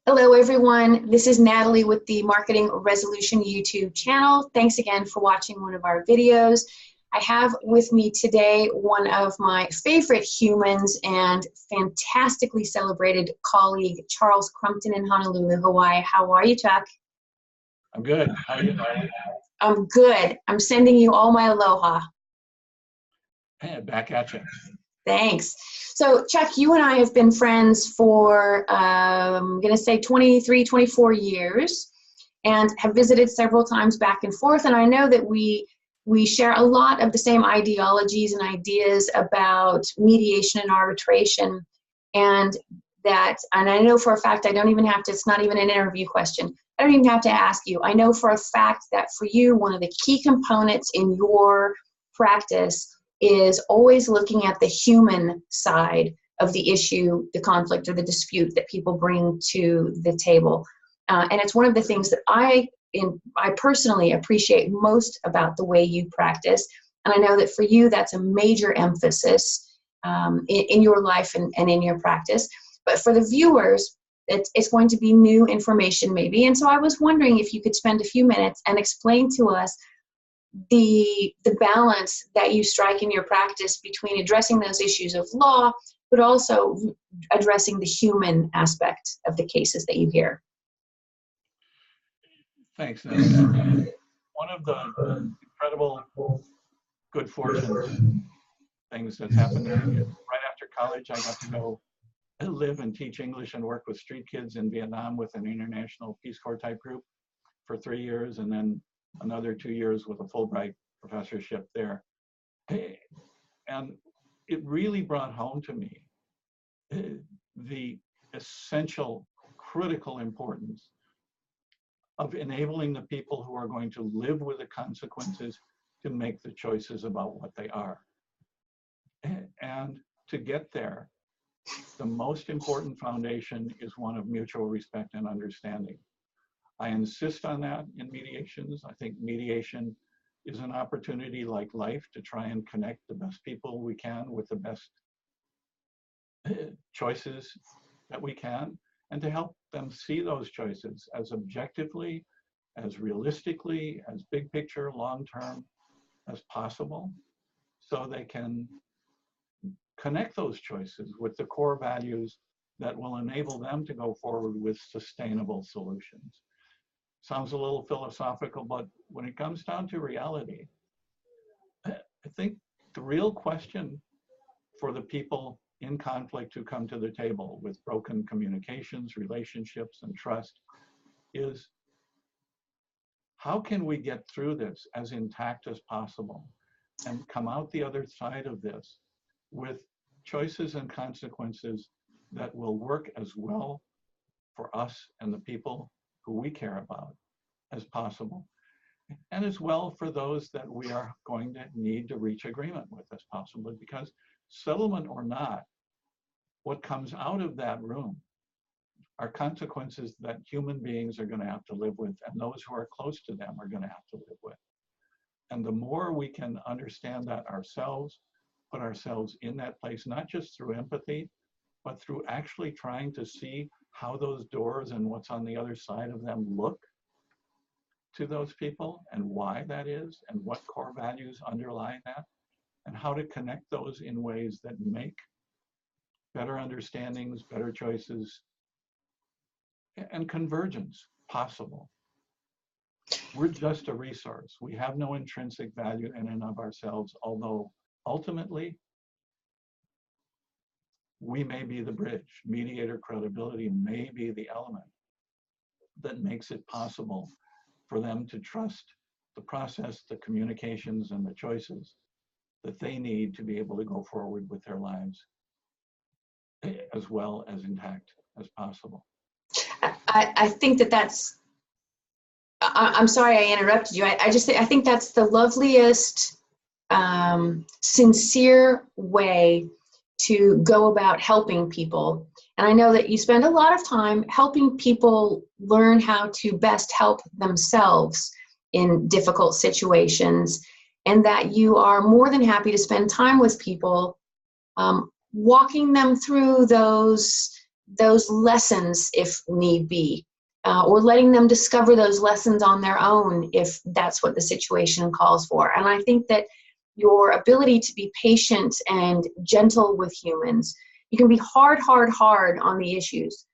Hello everyone, this is Natalie with the Marketing Resolution YouTube channel. Thanks again for watching one of our videos. I have with me today one of my favorite humans and fantastically celebrated colleague, Charles Crumpton in Honolulu, Hawaii. How are you, Chuck? I'm good. How are you, Natalie? I'm good. I'm sending you all my aloha. Hey, back at you. Thanks. So, Chuck, you and I have been friends for, I'm going to say 23, 24 years, and have visited several times back and forth. And I know that we share a lot of the same ideologies and ideas about mediation and arbitration. And I know for a fact, I don't even have to, it's not even an interview question. I don't even have to ask you. I know for a fact that for you, one of the key components in your practice is always looking at the human side of the issue, the conflict, or the dispute that people bring to the table. And it's one of the things that I personally appreciate most about the way you practice. And I know that for you, that's a major emphasis in your life and in your practice. But for the viewers, it's going to be new information maybe. And so I was wondering if you could spend a few minutes and explain to us the balance that you strike in your practice between addressing those issues of law, but also addressing the human aspect of the cases that you hear. Thanks, Natalie. One of the incredible good fortune things that's happened to me is right after college, I got to go live and teach English and work with street kids in Vietnam with an international Peace Corps type group for 3 years, and then another 2 years with a Fulbright professorship there. And it really brought home to me the essential, critical importance of enabling the people who are going to live with the consequences to make the choices about what they are. And to get there, the most important foundation is one of mutual respect and understanding. I insist on that in mediations. I think mediation is an opportunity like life to try and connect the best people we can with the best choices that we can, and to help them see those choices as objectively, as realistically, as big picture, long-term as possible, so they can connect those choices with the core values that will enable them to go forward with sustainable solutions. Sounds a little philosophical, but when it comes down to reality, I think the real question for the people in conflict who come to the table with broken communications, relationships, and trust is, how can we get through this as intact as possible and come out the other side of this with choices and consequences that will work as well for us and the people who we care about as possible, and as well for those that we are going to need to reach agreement with as possible, because settlement or not, what comes out of that room are consequences that human beings are going to have to live with, and those who are close to them are going to have to live with. And the more we can understand that ourselves, put ourselves in that place, not just through empathy, but through actually trying to see how those doors and what's on the other side of them look to those people, and why that is, and what core values underlie that, and how to connect those in ways that make better understandings, better choices, and convergence possible. We're just a resource. We have no intrinsic value in and of ourselves, although ultimately, we may be the bridge. Mediator credibility may be the element that makes it possible for them to trust the process, the communications, and the choices that they need to be able to go forward with their lives as well as intact as possible. I think that's, I'm sorry I interrupted you. I think that's the loveliest, sincere way to go about helping people. And I know that you spend a lot of time helping people learn how to best help themselves in difficult situations, and that you are more than happy to spend time with people, walking them through those those lessons if need be, or letting them discover those lessons on their own if that's what the situation calls for. And I think that your ability to be patient and gentle with humans, you can be hard on the issues,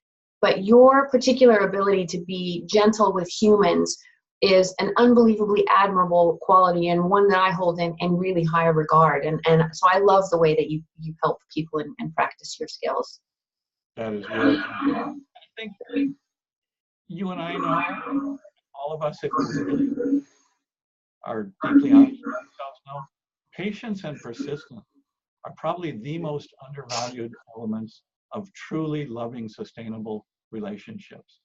but your particular ability to be gentle with humans is an unbelievably admirable quality, and one that I hold in really high regard. And so I love the way that you help people and practice your skills. That is really kind. I think you and I know, all of us, if we really are deeply honest with ourselves, know patience and persistence are probably the most undervalued elements of truly loving, sustainable relationships.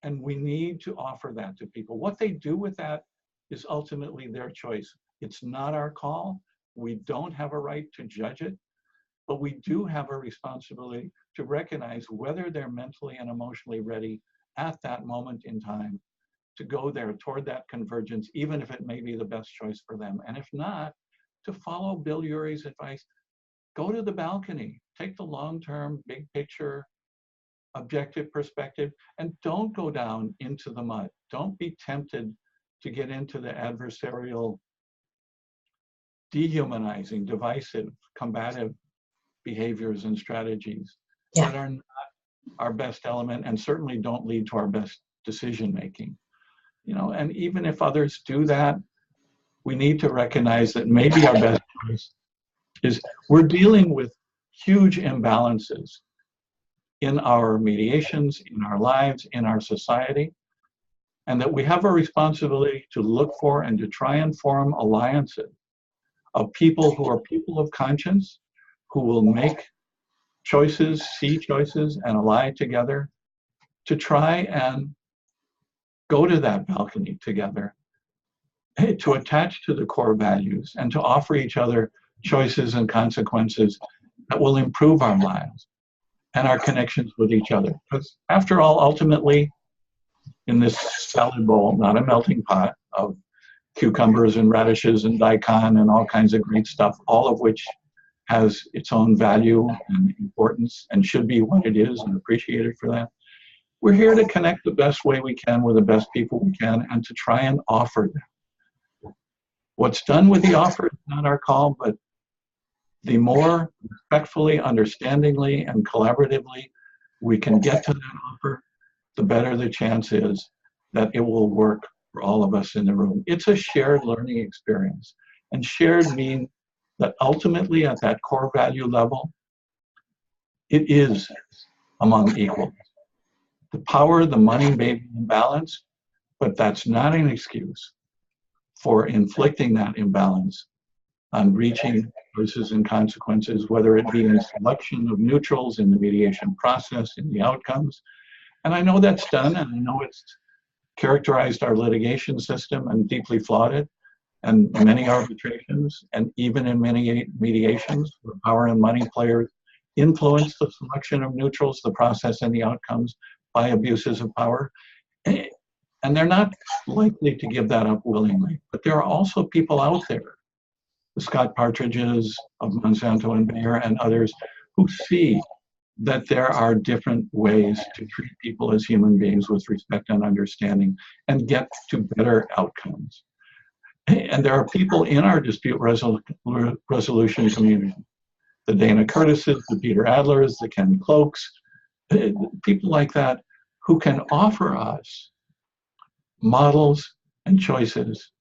And we need to offer that to people. What they do with that is ultimately their choice. It's not our call. We don't have a right to judge it, but we do have a responsibility to recognize whether they're mentally and emotionally ready at that moment in time to go there toward that convergence, even if it may be the best choice for them. And if not, to follow Bill Urey's advice, go to the balcony, take the long-term, big picture, objective perspective, and don't go down into the mud. Don't be tempted to get into the adversarial, dehumanizing, divisive, combative behaviors and strategies that are not our best element and certainly don't lead to our best decision making. You know, and even if others do that, we need to recognize that maybe our best choice is we're dealing with huge imbalances in our mediations, in our lives, in our society, and that we have a responsibility to look for and to try and form alliances of people who are people of conscience, who will make choices, see choices, and ally together to try and go to that balcony together, to attach to the core values and to offer each other choices and consequences that will improve our lives and our connections with each other. Because after all, ultimately, in this salad bowl, not a melting pot of cucumbers and radishes and daikon and all kinds of great stuff, all of which has its own value and importance and should be what it is and appreciated for that. We're here to connect the best way we can with the best people we can and to try and offer them. What's done with the offer is not our call, but the more respectfully, understandingly, and collaboratively we can get to that offer, the better the chance is that it will work for all of us in the room. It's a shared learning experience. And shared means that ultimately at that core value level, it is among equals. The power, the money may be imbalanced, but that's not an excuse for inflicting that imbalance on reaching choices and consequences, whether it be in selection of neutrals in the mediation process, in the outcomes. And I know that's done, and I know it's characterized our litigation system and deeply flawed it, and many arbitrations, and even in many mediations, where power and money players influence the selection of neutrals, the process, and the outcomes by abuses of power. And they're not likely to give that up willingly. But there are also people out there, the Scott Partridges of Monsanto and Bayer and others, who see that there are different ways to treat people as human beings with respect and understanding and get to better outcomes. And there are people in our dispute resolution community, the Dana Curtises, the Peter Adlers, the Ken Cloaks, people like that who can offer us models and choices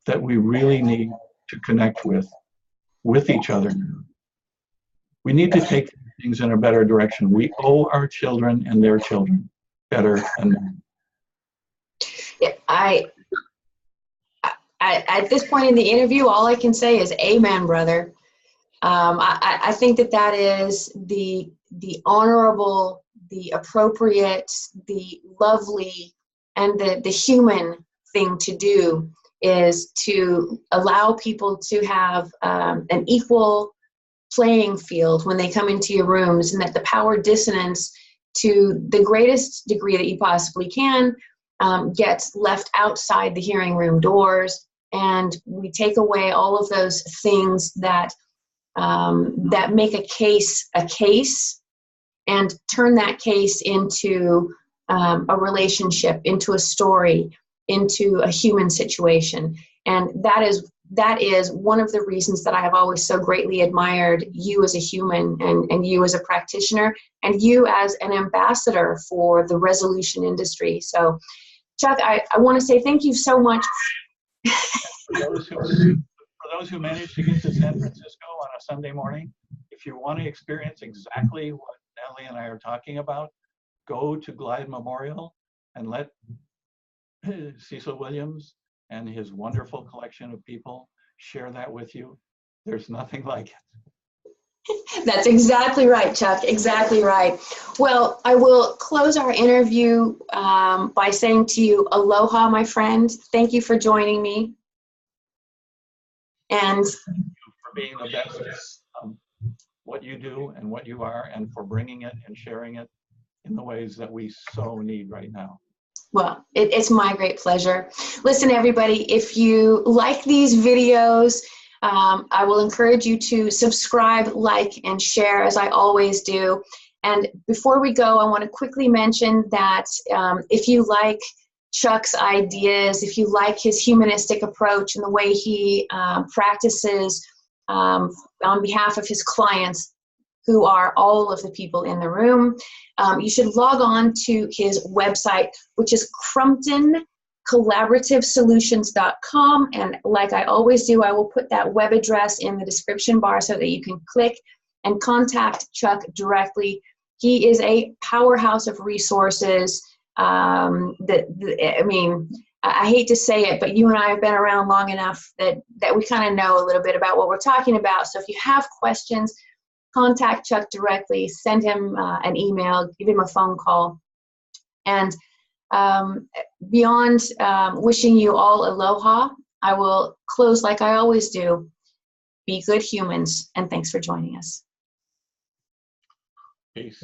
that we really need to connect with each other now. We need to take things in a better direction. We owe our children and their children better and more. Yeah, at this point in the interview, all I can say is amen, brother. I think that is the honorable, the appropriate, the lovely, and the human thing to do is to allow people to have an equal playing field when they come into your rooms, and that the power dissonance to the greatest degree that you possibly can gets left outside the hearing room doors, and we take away all of those things that that make a case and turn that case into a relationship, into a story, into a human situation. And that is one of the reasons that I have always so greatly admired you as a human, and you as a practitioner, and you as an ambassador for the resolution industry. So Chuck, I want to say thank you so much. For those who manage to get to San Francisco on a Sunday morning, if you want to experience exactly what Natalie and I are talking about, go to Glide Memorial and let Cecil Williams and his wonderful collection of people share that with you. There's nothing like it. That's exactly right, Chuck, exactly right. Well, I will close our interview by saying to you, aloha, my friend. Thank you for joining me. And thank you for being the best at what you do and what you are, and for bringing it and sharing it in the ways that we so need right now. Well, it's my great pleasure. Listen, everybody, if you like these videos, I will encourage you to subscribe, like, and share, as I always do. And before we go, I want to quickly mention that if you like Chuck's ideas, if you like his humanistic approach and the way he practices on behalf of his clients, who are all of the people in the room, you should log on to his website, which is CrumptonCollaborativesolutions.com. And like I always do, I will put that web address in the description bar so that you can click and contact Chuck directly. He is a powerhouse of resources. I mean, I hate to say it, but you and I have been around long enough that we kind of know a little bit about what we're talking about. So if you have questions, contact Chuck directly, send him an email, give him a phone call. And beyond wishing you all aloha, I will close like I always do. Be good humans, and thanks for joining us. Peace.